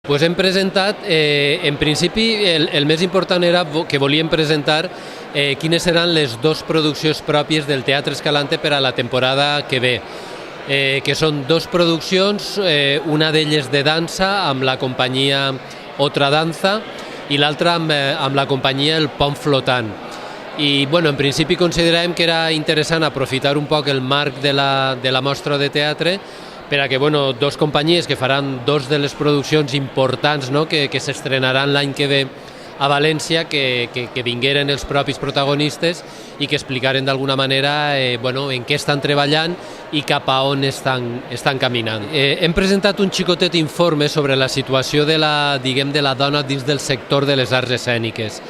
Pues hem presentat, en principi, el més important era que volíem presentar quines seran les dues produccions pròpies del Teatre Escalante per a la temporada que ve, que són dues produccions, una d'elles de dansa amb la companyia Otra Danza i l'altra amb la companyia El Pont Flotant. I en principi consideràvem que era interessant aprofitar un poc el marc de la mostra de teatre per a que dues companyies que faran dues de les produccions importants que s'estrenaran l'any que ve a València, que vingueren els propis protagonistes i que explicaren d'alguna manera en què estan treballant i cap a on estan caminant. Hem presentat un xicotet informe sobre la situació de la dona dins del sector de les arts escèniques,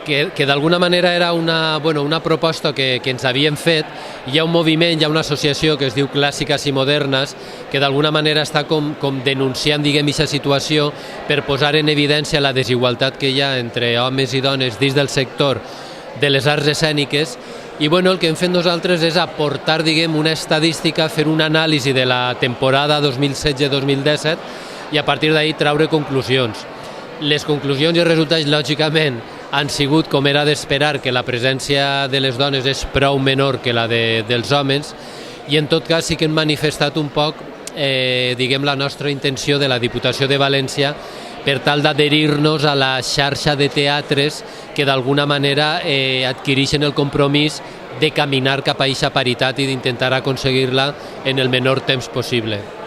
que d'alguna manera era una proposta que ens havíem fet. Hi ha un moviment, hi ha una associació que es diu Clàssiques i Modernes, que d'alguna manera està com denunciant aquesta situació per posar en evidència la desigualtat que hi ha entre homes i dones dins del sector de les arts escèniques. I el que hem fet nosaltres és aportar una estadística, fer una anàlisi de la temporada 2016-2017 i a partir d'ahí traure conclusions. Les conclusions i els resultats, lògicament, han sigut, com era d'esperar, que la presència de les dones és prou menor que la dels homes, i en tot cas sí que hem manifestat un poc la nostra intenció de la Diputació de València per tal d'adherir-nos a la xarxa de teatres que d'alguna manera adquireixen el compromís de caminar cap a aquesta paritat i d'intentar aconseguir-la en el menor temps possible.